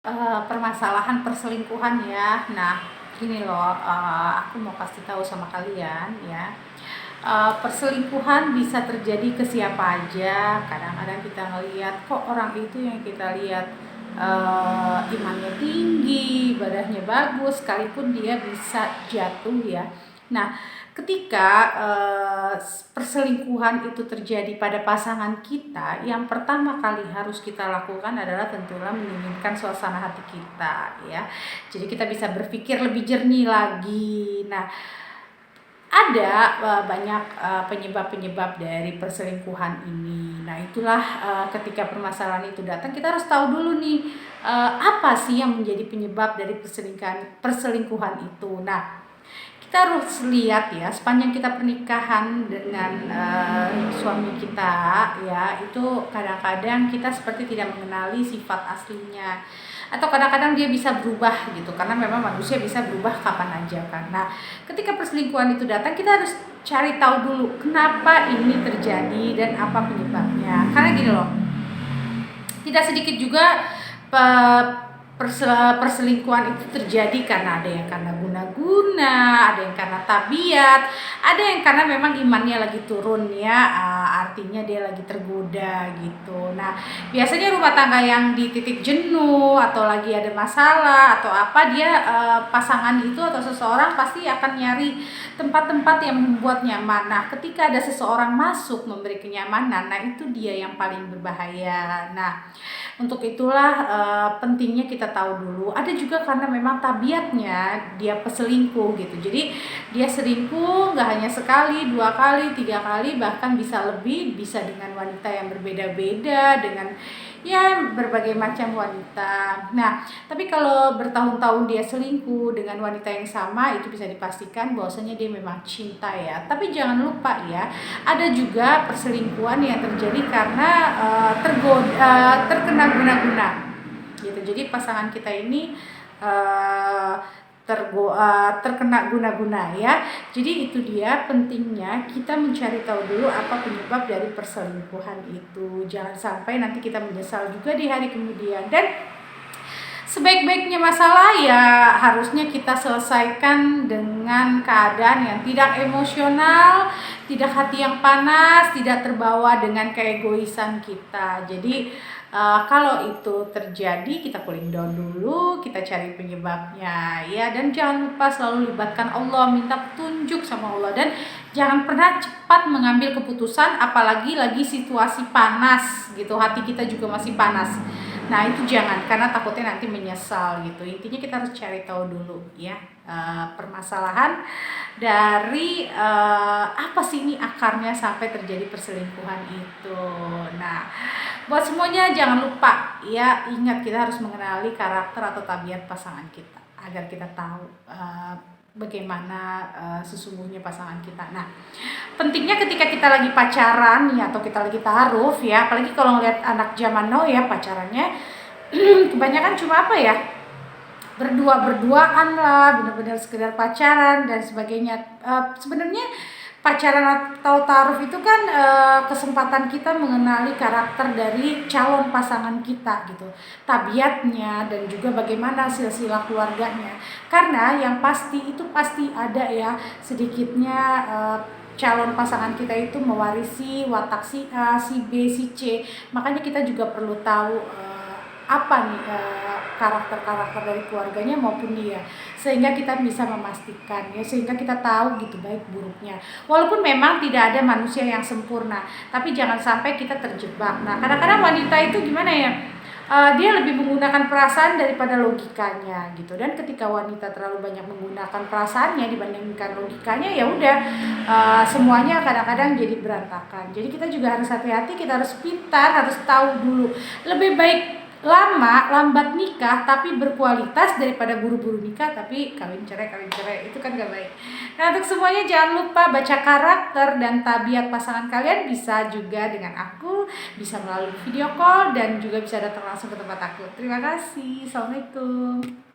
Permasalahan perselingkuhan ya. Nah, gini loh, aku mau kasih tahu sama kalian ya. Perselingkuhan bisa terjadi ke siapa aja. Kadang-kadang kita ngelihat kok orang itu yang kita lihat imannya tinggi, ibadahnya bagus, sekalipun dia bisa jatuh ya. Nah, ketika perselingkuhan itu terjadi pada pasangan kita, yang pertama kali harus kita lakukan adalah tentulah mendinginkan suasana hati kita ya. Jadi kita bisa berpikir lebih jernih lagi. Nah, ada banyak penyebab-penyebab dari perselingkuhan ini. Nah, itulah ketika permasalahan itu datang, kita harus tahu dulu nih apa sih yang menjadi penyebab dari perselingkuhan itu. Nah, kita harus lihat ya, sepanjang kita pernikahan dengan suami kita ya, itu kadang-kadang kita seperti tidak mengenali sifat aslinya, atau kadang-kadang dia bisa berubah gitu, karena memang manusia bisa berubah kapan aja kan. Nah, ketika perselingkuhan itu datang, kita harus cari tahu dulu kenapa ini terjadi dan apa penyebabnya. Karena gini loh, tidak sedikit juga perselingkuhan itu terjadi karena ada yang karena guna-guna, ada yang karena tabiat, ada yang karena memang imannya lagi turun ya, artinya dia lagi tergoda gitu. Nah, biasanya rumah tangga yang di titik jenuh atau lagi ada masalah atau apa, dia pasangan itu atau seseorang pasti akan nyari tempat-tempat yang membuat nyaman. Nah, ketika ada seseorang masuk memberi kenyamanan, nah itu dia yang paling berbahaya. Nah, untuk itulah pentingnya kita tahu dulu. Ada juga karena memang tabiatnya dia peselingkuh gitu. Jadi dia selingkuh nggak hanya sekali, 2 kali, 3 kali, bahkan bisa lebih, bisa dengan wanita yang berbeda-beda, dengan ya berbagai macam wanita. Nah, tapi kalau bertahun-tahun dia selingkuh dengan wanita yang sama, itu bisa dipastikan bahwasanya dia memang cinta ya. Tapi jangan lupa ya, ada juga perselingkuhan yang terjadi karena terkena guna-guna gitu. Jadi pasangan kita ini terkena guna-guna ya. Jadi itu dia pentingnya kita mencari tahu dulu apa penyebab dari perselingkuhan itu. Jangan sampai nanti kita menyesal juga di hari kemudian. Dan sebaik-baiknya masalah ya harusnya kita selesaikan dengan keadaan yang tidak emosional, tidak hati yang panas, tidak terbawa dengan keegoisan kita. Jadi kalau itu terjadi, kita cooling down dulu, kita cari penyebabnya ya, dan jangan lupa selalu libatkan Allah, minta petunjuk sama Allah, dan jangan pernah cepat mengambil keputusan, apalagi lagi situasi panas gitu, hati kita juga masih panas. Nah, itu jangan, karena takutnya nanti menyesal gitu. Intinya kita harus cari tahu dulu ya permasalahan dari apa sih ini akarnya sampai terjadi perselingkuhan itu. Nah, buat semuanya jangan lupa ya, ingat kita harus mengenali karakter atau tabiat pasangan kita agar kita tahu bagaimana sesungguhnya pasangan kita. Nah, pentingnya ketika kita lagi pacaran ya, atau kita lagi taaruf ya, apalagi kalau ngeliat anak zaman now ya, pacarannya kebanyakan cuma apa ya, berdua-berduaan lah, benar-benar sekedar pacaran dan sebagainya. Sebenarnya pacaran atau taaruf itu kan kesempatan kita mengenali karakter dari calon pasangan kita gitu, tabiatnya, dan juga bagaimana silsilah keluarganya. Karena yang pasti itu pasti ada ya, sedikitnya calon pasangan kita itu mewarisi watak si A, si B, si C. Makanya kita juga perlu tahu apa nih karakter-karakter dari keluarganya maupun dia, sehingga kita bisa memastikan ya, sehingga kita tahu gitu baik buruknya. Walaupun memang tidak ada manusia yang sempurna, tapi jangan sampai kita terjebak. Nah, kadang-kadang wanita itu gimana ya, dia lebih menggunakan perasaan daripada logikanya gitu, dan ketika wanita terlalu banyak menggunakan perasaannya dibandingkan logikanya, ya udah semuanya kadang-kadang jadi berantakan. Jadi kita juga harus hati-hati, kita harus pintar, harus tahu dulu. Lebih baik lambat nikah tapi berkualitas daripada buru-buru nikah tapi kawin cerai, itu kan gak baik. Nah, untuk semuanya jangan lupa baca karakter dan tabiat pasangan kalian, bisa juga dengan aku, bisa melalui video call, dan juga bisa datang langsung ke tempat aku. Terima kasih. Assalamualaikum.